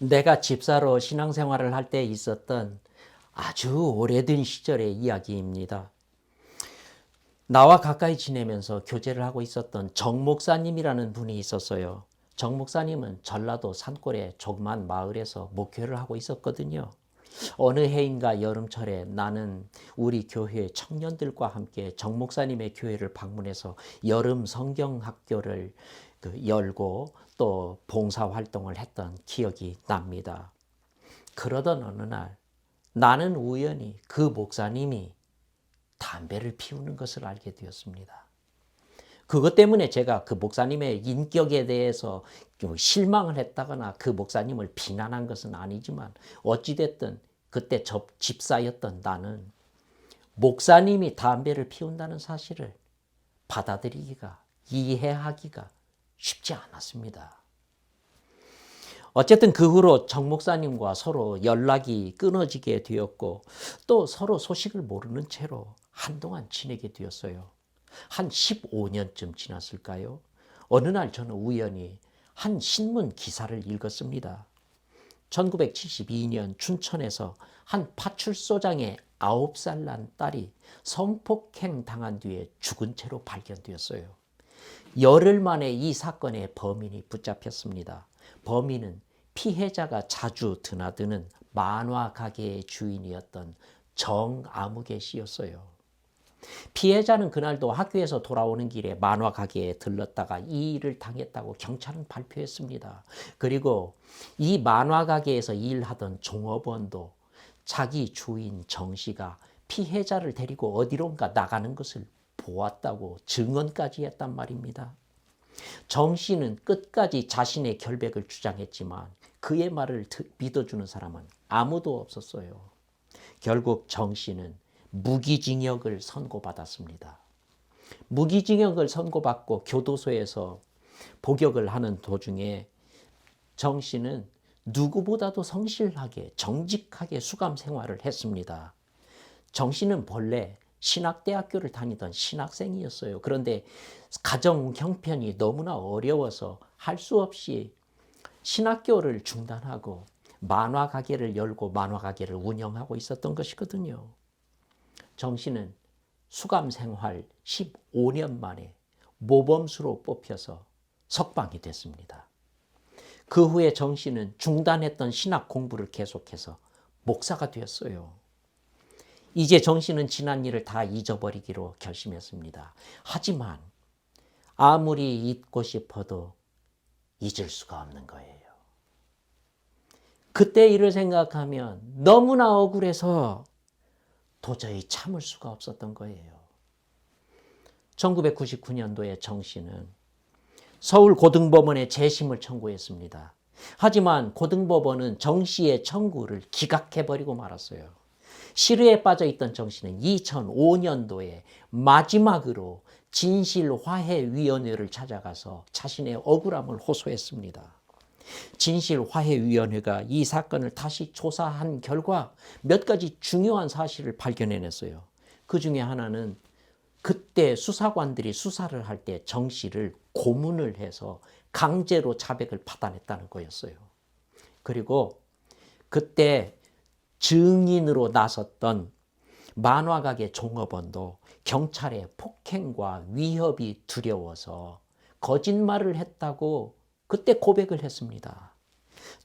내가 집사로 신앙생활을 할 때 있었던 아주 오래된 시절의 이야기입니다. 나와 가까이 지내면서 교제를 하고 있었던 정 목사님이라는 분이 있었어요. 정 목사님은 전라도 산골의 조그만 마을에서 목회를 하고 있었거든요. 어느 해인가 여름철에 나는 우리 교회 청년들과 함께 정 목사님의 교회를 방문해서 여름 성경학교를 열고 또 봉사활동을 했던 기억이 납니다. 그러던 어느 날 나는 우연히 그 목사님이 담배를 피우는 것을 알게 되었습니다. 그것 때문에 제가 그 목사님의 인격에 대해서 실망을 했다거나 그 목사님을 비난한 것은 아니지만 어찌됐든 그때 집사였던 나는 목사님이 담배를 피운다는 사실을 받아들이기가, 이해하기가 쉽지 않았습니다. 어쨌든 그 후로 정 목사님과 서로 연락이 끊어지게 되었고 또 서로 소식을 모르는 채로 한동안 지내게 되었어요. 한 15년쯤 지났을까요? 어느 날 저는 우연히 한 신문 기사를 읽었습니다. 1972년 춘천에서 한 파출소장의 9살 난 딸이 성폭행 당한 뒤에 죽은 채로 발견되었어요. 열흘 만에 이 사건의 범인이 붙잡혔습니다. 범인은 피해자가 자주 드나드는 만화 가게의 주인이었던 정아무개 씨였어요. 피해자는 그날도 학교에서 돌아오는 길에 만화 가게에 들렀다가 이 일을 당했다고 경찰은 발표했습니다. 그리고 이 만화 가게에서 일하던 종업원도 자기 주인 정 씨가 피해자를 데리고 어디론가 나가는 것을 보았다고 증언까지 했단 말입니다. 정 씨는 끝까지 자신의 결백을 주장했지만 그의 말을 믿어주는 사람은 아무도 없었어요. 결국 정 씨는 무기징역을 선고받았습니다. 무기징역을 선고받고 교도소에서 복역을 하는 도중에 정 씨는 누구보다도 성실하게 정직하게 수감 생활을 했습니다. 정 씨는 본래 신학대학교를 다니던 신학생이었어요. 그런데 가정 형편이 너무나 어려워서 할 수 없이 신학교를 중단하고 만화 가게를 열고 만화 가게를 운영하고 있었던 것이거든요. 정 씨는 수감 생활 15년 만에 모범수로 뽑혀서 석방이 됐습니다. 그 후에 정 씨는 중단했던 신학 공부를 계속해서 목사가 되었어요. 이제 정 씨는 지난 일을 다 잊어버리기로 결심했습니다. 하지만 아무리 잊고 싶어도 잊을 수가 없는 거예요. 그때 일을 생각하면 너무나 억울해서 도저히 참을 수가 없었던 거예요. 1999년도에 정 씨는 서울고등법원에 재심을 청구했습니다. 하지만 고등법원은 정 씨의 청구를 기각해버리고 말았어요. 시르에 빠져있던 정 씨는 2005년도에 마지막으로 진실화해위원회를 찾아가서 자신의 억울함을 호소했습니다. 진실화해위원회가 이 사건을 다시 조사한 결과 몇 가지 중요한 사실을 발견해냈어요. 그 중에 하나는 그때 수사관들이 수사를 할 때 정 씨를 고문을 해서 강제로 자백을 받아냈다는 거였어요. 그리고 그때 증인으로 나섰던 만화가게 종업원도 경찰의 폭행과 위협이 두려워서 거짓말을 했다고 그때 고백을 했습니다.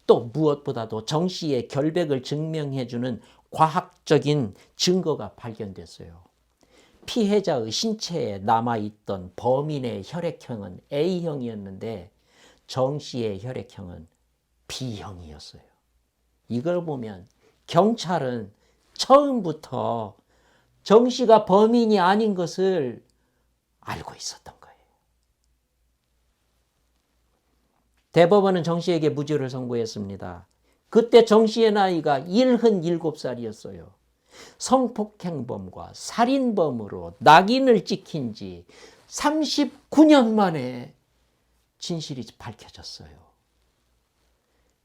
또 무엇보다도 정 씨의 결백을 증명해주는 과학적인 증거가 발견됐어요. 피해자의 신체에 남아있던 범인의 혈액형은 A형이었는데 정 씨의 혈액형은 B형이었어요. 이걸 보면 경찰은 처음부터 정 씨가 범인이 아닌 것을 알고 있었던 거예요. 대법원은 정 씨에게 무죄를 선고했습니다. 그때 정 씨의 나이가 77살이었어요. 성폭행범과 살인범으로 낙인을 찍힌 지 39년 만에 진실이 밝혀졌어요.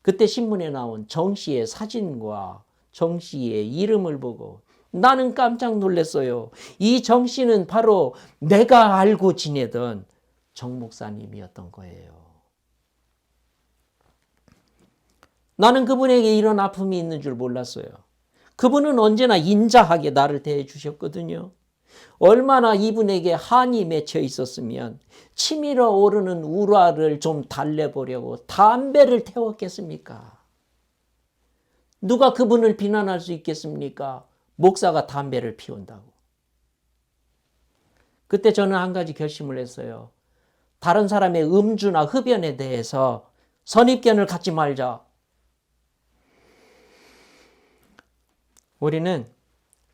그때 신문에 나온 정 씨의 사진과 정 씨의 이름을 보고 나는 깜짝 놀랐어요. 이 정 씨는 바로 내가 알고 지내던 정 목사님이었던 거예요. 나는 그분에게 이런 아픔이 있는 줄 몰랐어요. 그분은 언제나 인자하게 나를 대해 주셨거든요. 얼마나 이분에게 한이 맺혀 있었으면 치밀어 오르는 우라를 좀 달래보려고 담배를 태웠겠습니까? 누가 그분을 비난할 수 있겠습니까? 목사가 담배를 피운다고. 그때 저는 한 가지 결심을 했어요. 다른 사람의 음주나 흡연에 대해서 선입견을 갖지 말자. 우리는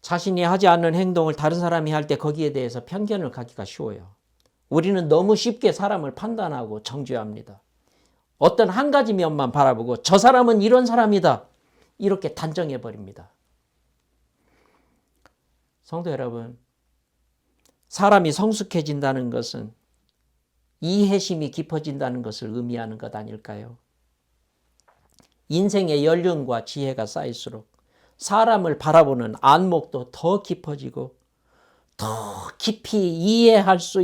자신이 하지 않는 행동을 다른 사람이 할 때 거기에 대해서 편견을 갖기가 쉬워요. 우리는 너무 쉽게 사람을 판단하고 정죄합니다. 어떤 한 가지 면만 바라보고 저 사람은 이런 사람이다. 이렇게 단정해버립니다. 성도 여러분, 사람이 성숙해진다는 것은 이해심이 깊어진다는 것을 의미하는 것 아닐까요? 인생의 연륜과 지혜가 쌓일수록 사람을 바라보는 안목도 더 깊어지고 더 깊이 이해할 수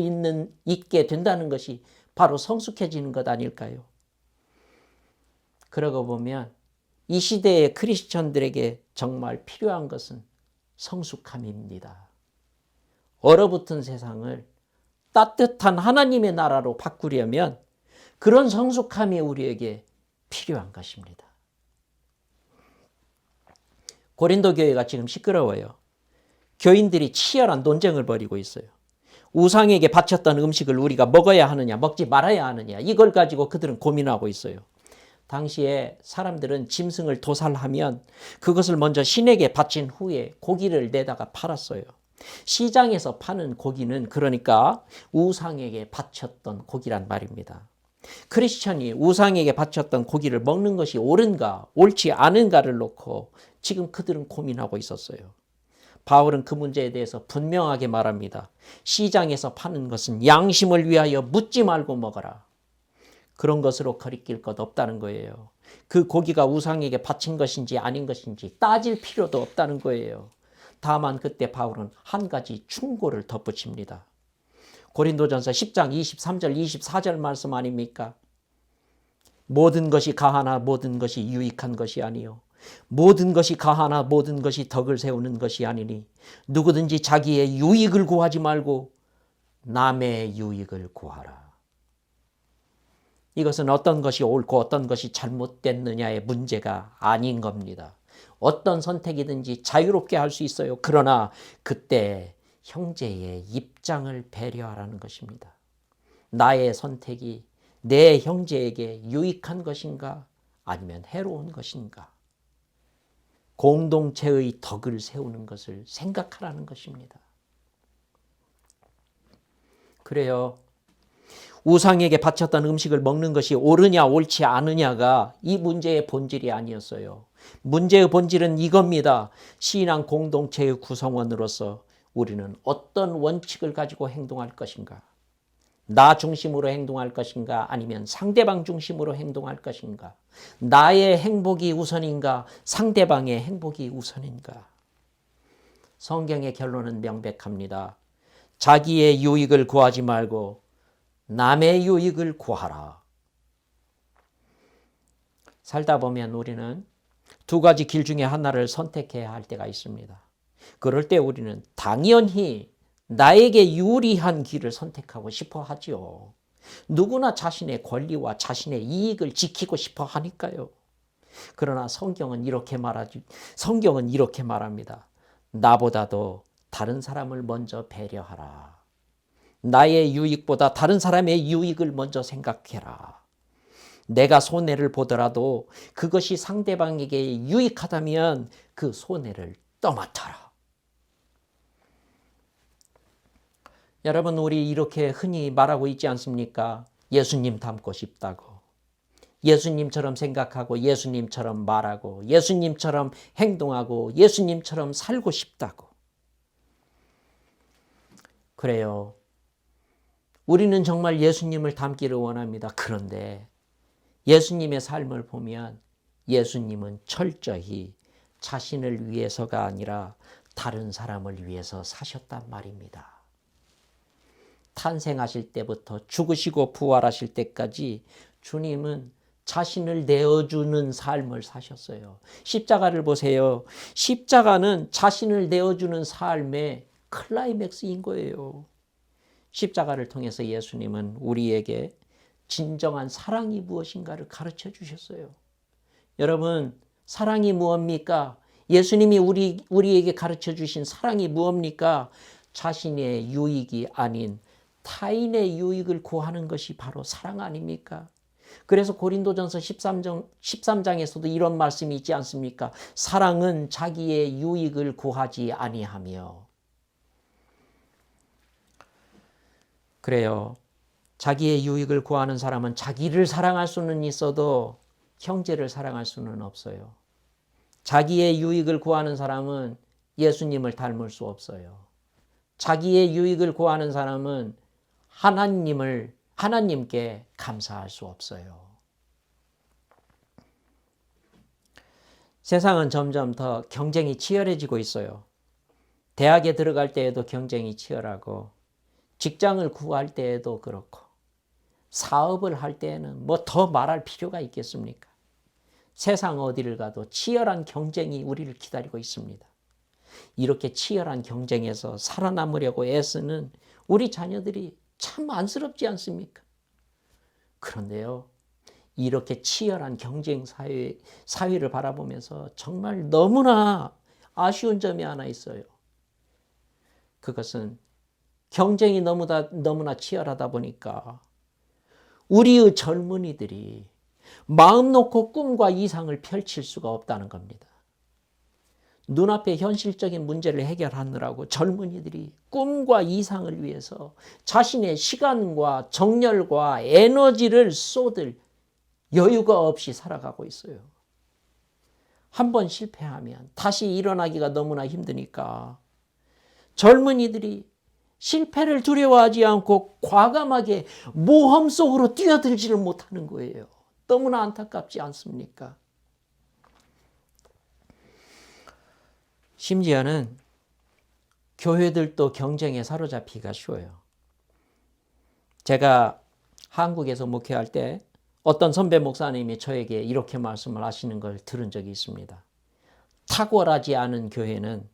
있게 된다는 것이 바로 성숙해지는 것 아닐까요? 그러고 보면 이 시대의 크리스천들에게 정말 필요한 것은 성숙함입니다. 얼어붙은 세상을 따뜻한 하나님의 나라로 바꾸려면 그런 성숙함이 우리에게 필요한 것입니다. 고린도 교회가 지금 시끄러워요. 교인들이 치열한 논쟁을 벌이고 있어요. 우상에게 바쳤던 음식을 우리가 먹어야 하느냐, 먹지 말아야 하느냐, 이걸 가지고 그들은 고민하고 있어요. 당시에 사람들은 짐승을 도살하면 그것을 먼저 신에게 바친 후에 고기를 내다가 팔았어요. 시장에서 파는 고기는 그러니까 우상에게 바쳤던 고기란 말입니다. 크리스천이 우상에게 바쳤던 고기를 먹는 것이 옳은가, 옳지 않은가를 놓고 지금 그들은 고민하고 있었어요. 바울은 그 문제에 대해서 분명하게 말합니다. 시장에서 파는 것은 양심을 위하여 묻지 말고 먹어라. 그런 것으로 거리낄 것 없다는 거예요. 그 고기가 우상에게 바친 것인지 아닌 것인지 따질 필요도 없다는 거예요. 다만 그때 바울은 한 가지 충고를 덧붙입니다. 고린도전서 10장 23절 24절 말씀 아닙니까? 모든 것이 가하나 모든 것이 유익한 것이 아니요 모든 것이 가하나 모든 것이 덕을 세우는 것이 아니니 누구든지 자기의 유익을 구하지 말고 남의 유익을 구하라. 이것은 어떤 것이 옳고 어떤 것이 잘못됐느냐의 문제가 아닌 겁니다. 어떤 선택이든지 자유롭게 할 수 있어요. 그러나 그때 형제의 입장을 배려하라는 것입니다. 나의 선택이 내 형제에게 유익한 것인가 아니면 해로운 것인가. 공동체의 덕을 세우는 것을 생각하라는 것입니다. 그래요. 우상에게 바쳤던 음식을 먹는 것이 옳으냐 옳지 않으냐가 이 문제의 본질이 아니었어요. 문제의 본질은 이겁니다. 신앙 공동체의 구성원으로서 우리는 어떤 원칙을 가지고 행동할 것인가? 나 중심으로 행동할 것인가? 아니면 상대방 중심으로 행동할 것인가? 나의 행복이 우선인가? 상대방의 행복이 우선인가? 성경의 결론은 명백합니다. 자기의 유익을 구하지 말고 남의 유익을 구하라. 살다 보면 우리는 두 가지 길 중에 하나를 선택해야 할 때가 있습니다. 그럴 때 우리는 당연히 나에게 유리한 길을 선택하고 싶어 하지요. 누구나 자신의 권리와 자신의 이익을 지키고 싶어 하니까요. 그러나 성경은 이렇게 말합니다. 나보다도 다른 사람을 먼저 배려하라. 나의 유익보다 다른 사람의 유익을 먼저 생각해라. 내가 손해를 보더라도 그것이 상대방에게 유익하다면 그 손해를 떠맡아라. 여러분, 우리 이렇게 흔히 말하고 있지 않습니까? 예수님 닮고 싶다고. 예수님처럼 생각하고 예수님처럼 말하고 예수님처럼 행동하고 예수님처럼 살고 싶다고. 그래요. 우리는 정말 예수님을 닮기를 원합니다. 그런데 예수님의 삶을 보면 예수님은 철저히 자신을 위해서가 아니라 다른 사람을 위해서 사셨단 말입니다. 탄생하실 때부터 죽으시고 부활하실 때까지 주님은 자신을 내어주는 삶을 사셨어요. 십자가를 보세요. 십자가는 자신을 내어주는 삶의 클라이맥스인 거예요. 십자가를 통해서 예수님은 우리에게 진정한 사랑이 무엇인가를 가르쳐 주셨어요. 여러분, 사랑이 무엇입니까? 예수님이 우리에게 가르쳐 주신 사랑이 무엇입니까? 자신의 유익이 아닌 타인의 유익을 구하는 것이 바로 사랑 아닙니까? 그래서 고린도전서 13장에서도 이런 말씀이 있지 않습니까? 사랑은 자기의 유익을 구하지 아니하며. 그래요. 자기의 유익을 구하는 사람은 자기를 사랑할 수는 있어도 형제를 사랑할 수는 없어요. 자기의 유익을 구하는 사람은 예수님을 닮을 수 없어요. 자기의 유익을 구하는 사람은 하나님께 감사할 수 없어요. 세상은 점점 더 경쟁이 치열해지고 있어요. 대학에 들어갈 때에도 경쟁이 치열하고, 직장을 구할 때에도 그렇고, 사업을 할 때에는 뭐 더 말할 필요가 있겠습니까? 세상 어디를 가도 치열한 경쟁이 우리를 기다리고 있습니다. 이렇게 치열한 경쟁에서 살아남으려고 애쓰는 우리 자녀들이 참 안쓰럽지 않습니까? 그런데요, 이렇게 치열한 경쟁 사회를 바라보면서 정말 너무나 아쉬운 점이 하나 있어요. 그것은 경쟁이 너무나 치열하다 보니까 우리의 젊은이들이 마음 놓고 꿈과 이상을 펼칠 수가 없다는 겁니다. 눈앞의 현실적인 문제를 해결하느라고 젊은이들이 꿈과 이상을 위해서 자신의 시간과 정열과 에너지를 쏟을 여유가 없이 살아가고 있어요. 한번 실패하면 다시 일어나기가 너무나 힘드니까 젊은이들이 실패를 두려워하지 않고 과감하게 모험 속으로 뛰어들지를 못하는 거예요. 너무나 안타깝지 않습니까? 심지어는 교회들도 경쟁에 사로잡히기가 쉬워요. 제가 한국에서 목회할 때 어떤 선배 목사님이 저에게 이렇게 말씀을 하시는 걸 들은 적이 있습니다. 탁월하지 않은 교회는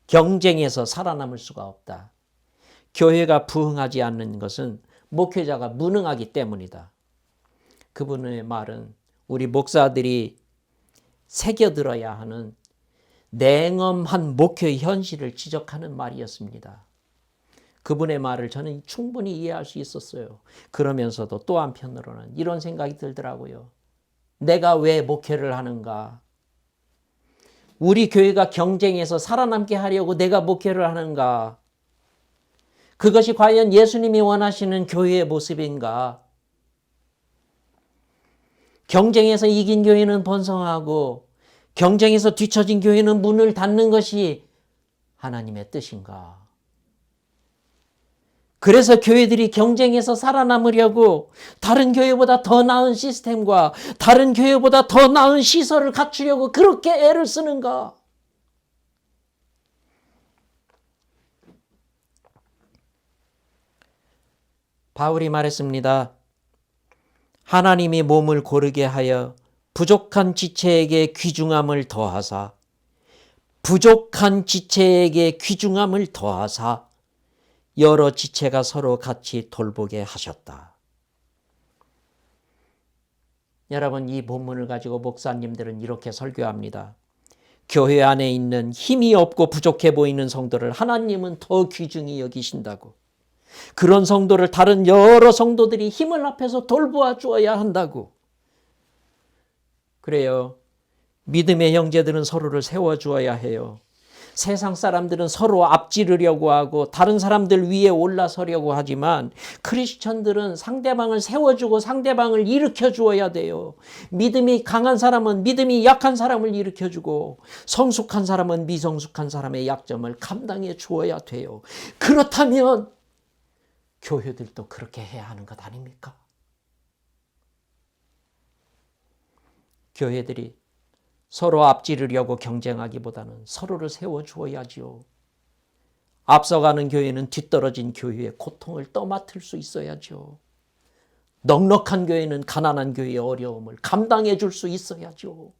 경쟁에서 살아남을 수가 없다. 교회가 부흥하지 않는 것은 목회자가 무능하기 때문이다. 그분의 말은 우리 목사들이 새겨들어야 하는 냉엄한 목회의 현실을 지적하는 말이었습니다. 그분의 말을 저는 충분히 이해할 수 있었어요. 그러면서도 또 한편으로는 이런 생각이 들더라고요. 내가 왜 목회를 하는가? 우리 교회가 경쟁에서 살아남게 하려고 내가 목회를 하는가? 그것이 과연 예수님이 원하시는 교회의 모습인가? 경쟁에서 이긴 교회는 번성하고 경쟁에서 뒤처진 교회는 문을 닫는 것이 하나님의 뜻인가? 그래서 교회들이 경쟁에서 살아남으려고 다른 교회보다 더 나은 시스템과 다른 교회보다 더 나은 시설을 갖추려고 그렇게 애를 쓰는가? 바울이 말했습니다. 하나님이 몸을 고르게 하여 부족한 지체에게 귀중함을 더하사 여러 지체가 서로 같이 돌보게 하셨다. 여러분, 이 본문을 가지고 목사님들은 이렇게 설교합니다. 교회 안에 있는 힘이 없고 부족해 보이는 성도를 하나님은 더 귀중히 여기신다고. 그런 성도를 다른 여러 성도들이 힘을 합해서 돌보아 주어야 한다고. 그래요. 믿음의 형제들은 서로를 세워주어야 해요. 세상 사람들은 서로 앞지르려고 하고 다른 사람들 위에 올라서려고 하지만 크리스천들은 상대방을 세워주고 상대방을 일으켜 주어야 돼요. 믿음이 강한 사람은 믿음이 약한 사람을 일으켜 주고 성숙한 사람은 미성숙한 사람의 약점을 감당해 주어야 돼요. 그렇다면 교회들도 그렇게 해야 하는 것 아닙니까? 교회들이 서로 앞지르려고 경쟁하기보다는 서로를 세워주어야지요. 앞서가는 교회는 뒤떨어진 교회의 고통을 떠맡을 수 있어야죠. 넉넉한 교회는 가난한 교회의 어려움을 감당해 줄 수 있어야죠.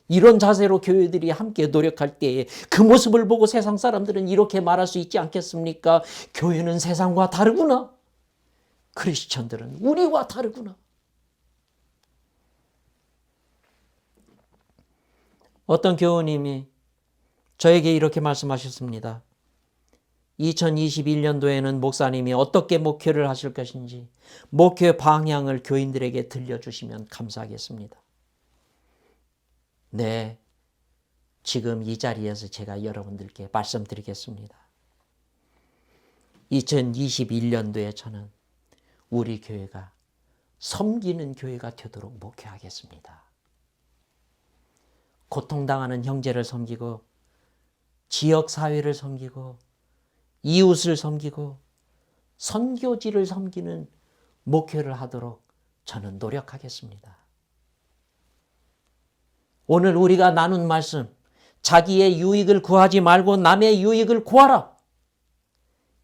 이런 자세로 교회들이 함께 노력할 때에 그 모습을 보고 세상 사람들은 이렇게 말할 수 있지 않겠습니까? 교회는 세상과 다르구나. 크리스천들은 우리와 다르구나. 어떤 교우님이 저에게 이렇게 말씀하셨습니다. 2021년도에는 목사님이 어떻게 목회를 하실 것인지 목회 방향을 교인들에게 들려주시면 감사하겠습니다. 네, 지금 이 자리에서 제가 여러분들께 말씀드리겠습니다. 2021년도에 저는 우리 교회가 섬기는 교회가 되도록 목회하겠습니다. 고통당하는 형제를 섬기고 지역사회를 섬기고 이웃을 섬기고 선교지를 섬기는 목회를 하도록 저는 노력하겠습니다. 오늘 우리가 나눈 말씀, 자기의 유익을 구하지 말고 남의 유익을 구하라.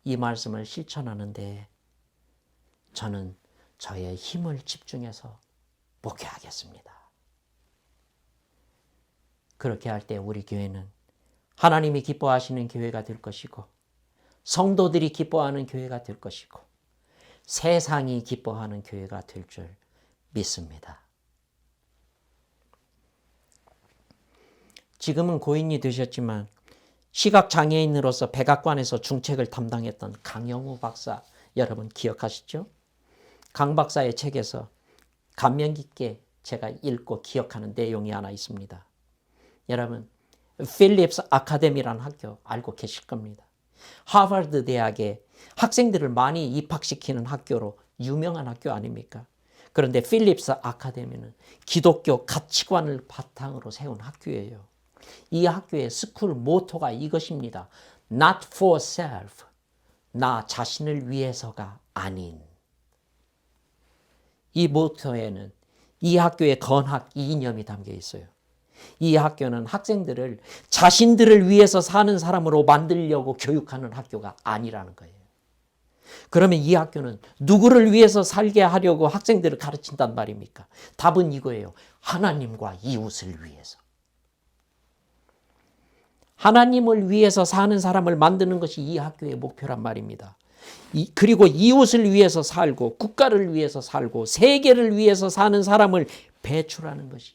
이 말씀을 실천하는데 저는 저의 힘을 집중해서 목회하겠습니다. 그렇게 할 때 우리 교회는 하나님이 기뻐하시는 교회가 될 것이고 성도들이 기뻐하는 교회가 될 것이고 세상이 기뻐하는 교회가 될 줄 믿습니다. 지금은 고인이 되셨지만 시각장애인으로서 백악관에서 중책을 담당했던 강영우 박사 여러분 기억하시죠? 강 박사의 책에서 감명 깊게 제가 읽고 기억하는 내용이 하나 있습니다. 여러분 필립스 아카데미라는 학교 알고 계실 겁니다. 하버드 대학에 학생들을 많이 입학시키는 학교로 유명한 학교 아닙니까? 그런데 필립스 아카데미는 기독교 가치관을 바탕으로 세운 학교예요. 이 학교의 스쿨 모토가 이것입니다. Not for self. 나 자신을 위해서가 아닌. 이 모토에는 이 학교의 건학 이념이 담겨 있어요. 이 학교는 학생들을 자신들을 위해서 사는 사람으로 만들려고 교육하는 학교가 아니라는 거예요. 그러면 이 학교는 누구를 위해서 살게 하려고 학생들을 가르친단 말입니까? 답은 이거예요. 하나님과 이웃을 위해서. 하나님을 위해서 사는 사람을 만드는 것이 이 학교의 목표란 말입니다. 그리고 이웃을 위해서 살고 국가를 위해서 살고 세계를 위해서 사는 사람을 배출하는 것이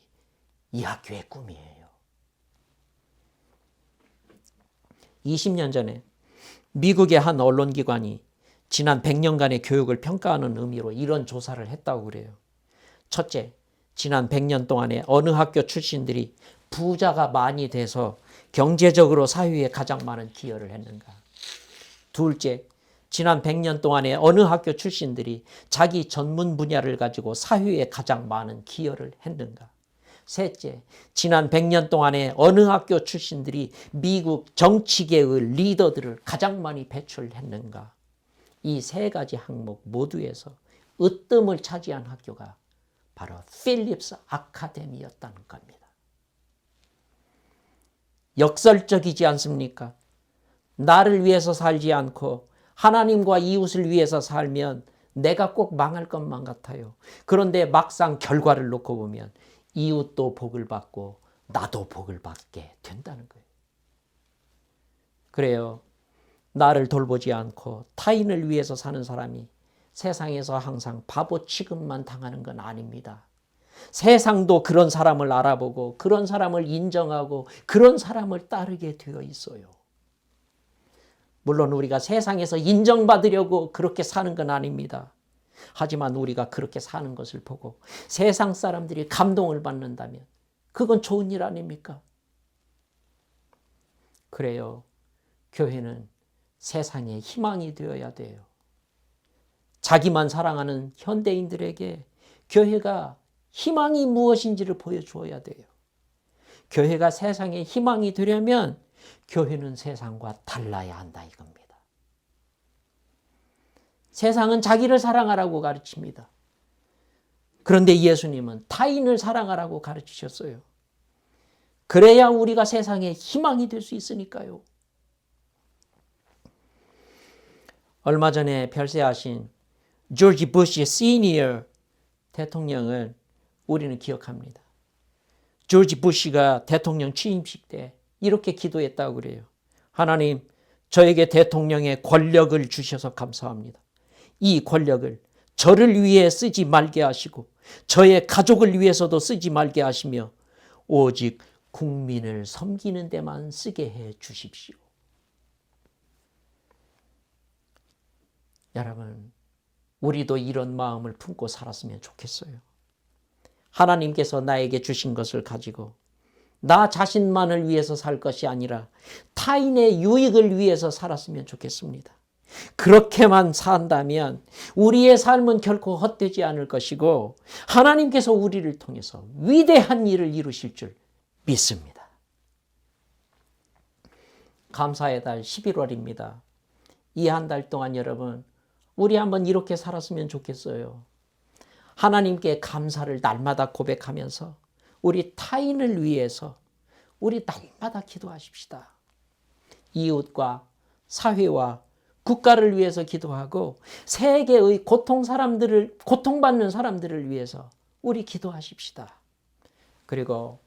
이 학교의 꿈이에요. 20년 전에 미국의 한 언론기관이 지난 100년간의 교육을 평가하는 의미로 이런 조사를 했다고 그래요. 첫째, 지난 100년 동안에 어느 학교 출신들이 부자가 많이 돼서 경제적으로 사회에 가장 많은 기여를 했는가. 둘째, 지난 100년 동안에 어느 학교 출신들이 자기 전문 분야를 가지고 사회에 가장 많은 기여를 했는가. 셋째, 지난 100년 동안에 어느 학교 출신들이 미국 정치계의 리더들을 가장 많이 배출했는가. 이 세 가지 항목 모두에서 으뜸을 차지한 학교가 바로 필립스 아카데미였다는 겁니다. 역설적이지 않습니까? 나를 위해서 살지 않고 하나님과 이웃을 위해서 살면 내가 꼭 망할 것만 같아요. 그런데 막상 결과를 놓고 보면 이웃도 복을 받고 나도 복을 받게 된다는 거예요. 그래요. 나를 돌보지 않고 타인을 위해서 사는 사람이 세상에서 항상 바보 취급만 당하는 건 아닙니다. 세상도 그런 사람을 알아보고 그런 사람을 인정하고 그런 사람을 따르게 되어 있어요. 물론 우리가 세상에서 인정받으려고 그렇게 사는 건 아닙니다. 하지만 우리가 그렇게 사는 것을 보고 세상 사람들이 감동을 받는다면 그건 좋은 일 아닙니까? 그래요. 교회는 세상의 희망이 되어야 돼요. 자기만 사랑하는 현대인들에게 교회가 희망이 무엇인지를 보여주어야 돼요. 교회가 세상의 희망이 되려면 교회는 세상과 달라야 한다 이겁니다. 세상은 자기를 사랑하라고 가르칩니다. 그런데 예수님은 타인을 사랑하라고 가르치셨어요. 그래야 우리가 세상의 희망이 될 수 있으니까요. 얼마 전에 별세하신 조지 부시 시니어 대통령을 우리는 기억합니다. 조지 부시가 대통령 취임식 때 이렇게 기도했다고 그래요. 하나님, 저에게 대통령의 권력을 주셔서 감사합니다. 이 권력을 저를 위해 쓰지 말게 하시고 저의 가족을 위해서도 쓰지 말게 하시며 오직 국민을 섬기는 데만 쓰게 해 주십시오. 여러분, 우리도 이런 마음을 품고 살았으면 좋겠어요. 하나님께서 나에게 주신 것을 가지고 나 자신만을 위해서 살 것이 아니라 타인의 유익을 위해서 살았으면 좋겠습니다. 그렇게만 산다면 우리의 삶은 결코 헛되지 않을 것이고 하나님께서 우리를 통해서 위대한 일을 이루실 줄 믿습니다. 감사의 달 11월입니다. 이 한 달 동안 여러분, 우리 한번 이렇게 살았으면 좋겠어요. 하나님께 감사를 날마다 고백하면서 우리 타인을 위해서 우리 날마다 기도하십시다. 이웃과 사회와 국가를 위해서 기도하고 세계의 고통받는 사람들을 위해서 우리 기도하십시다. 그리고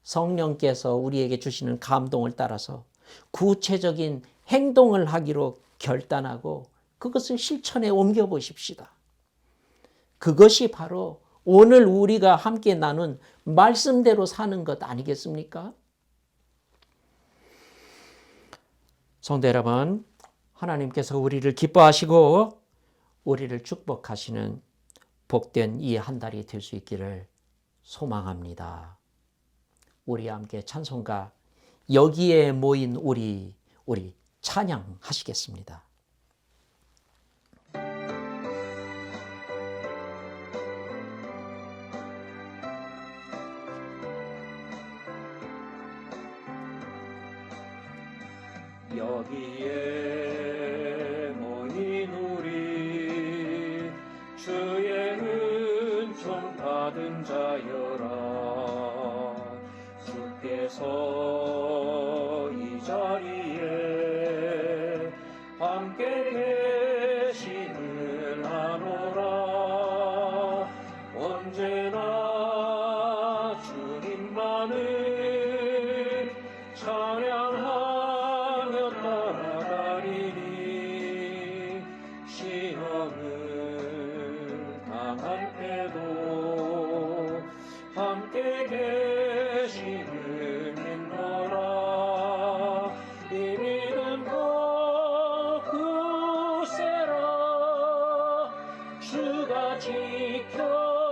성령께서 우리에게 주시는 감동을 따라서 구체적인 행동을 하기로 결단하고 그것을 실천에 옮겨보십시다. 그것이 바로 오늘 우리가 함께 나눈 말씀대로 사는 것 아니겠습니까? 성도 여러분, 하나님께서 우리를 기뻐하시고 우리를 축복하시는 복된 이 한 달이 될 수 있기를 소망합니다. 우리와 함께 찬송가 여기에 모인 우리 찬양하시겠습니다. 여기에 모인 우리 주의 은총 받은 자여라. 주께서 이 자리에 함께 계시는 하노라. 언제나 주님만을 찬양하며 따라가리니 시험을 당할 때도 함께 계시는 믿노라. 이 믿음도 굳세라. 주가 지켜주신다.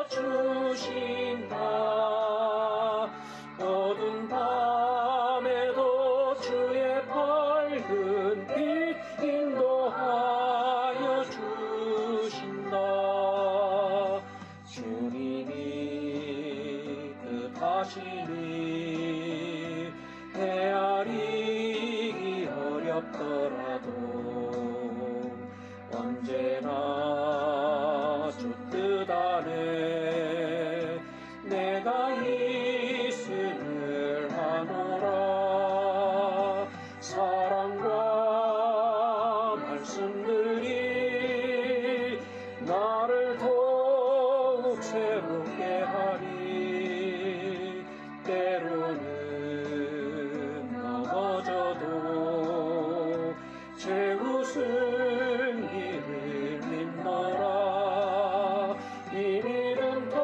어두운 밤에도 주의 밝은 빛 인도하여 주신다. 주님이 뜻하시니 헤아리기 어렵더라도 언제나 주 뜻 안에 내가 있음을 하노라. 사랑과 말씀들이 나를 더욱 새롭게 하니 때로는 넘어져도 재웃은 길을 믿노라. 이 믿음 더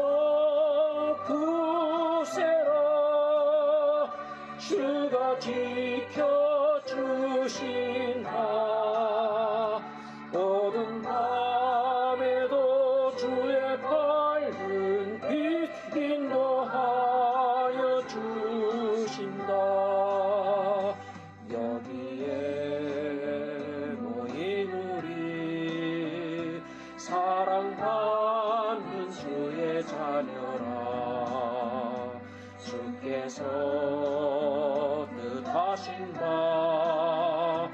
굳세라. 주가 지켜주신다. 어두운 밤에도 주의 밝은 빛 인도하여 주신다. 여기에 모인 우리 사랑받는 주의 자녀라. 주께서 뜻하신 바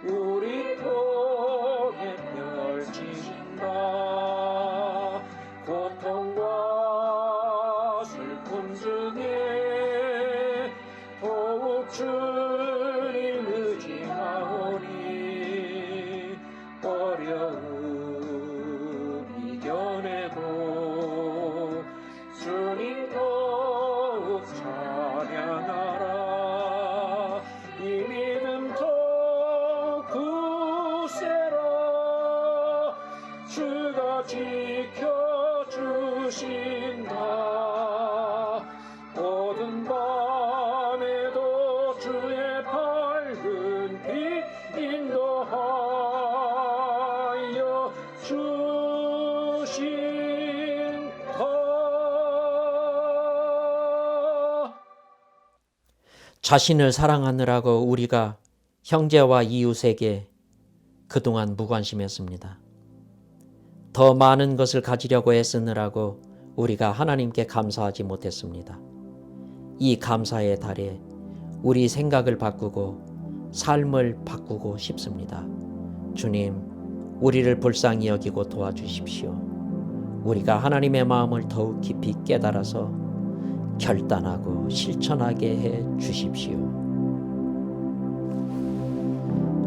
우리 통해 펼치신다. 고통과 슬픔 중에 더욱 주님 의지하오니 어려움이 자신을 사랑하느라고 우리가 형제와 이웃에게 그동안 무관심했습니다. 더 많은 것을 가지려고 애쓰느라고 우리가 하나님께 감사하지 못했습니다. 이 감사의 달에 우리 생각을 바꾸고 삶을 바꾸고 싶습니다. 주님, 우리를 불쌍히 여기고 도와주십시오. 우리가 하나님의 마음을 더욱 깊이 깨달아서 결단하고 실천하게 해 주십시오.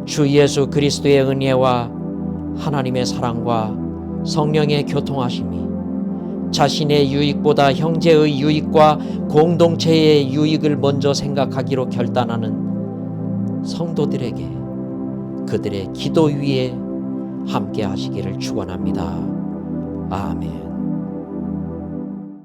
주 예수 그리스도의 은혜와 하나님의 사랑과 성령의 교통하심이 자신의 유익보다 형제의 유익과 공동체의 유익을 먼저 생각하기로 결단하는 성도들에게 그들의 기도 위에 함께 하시기를 축원합니다. 아멘.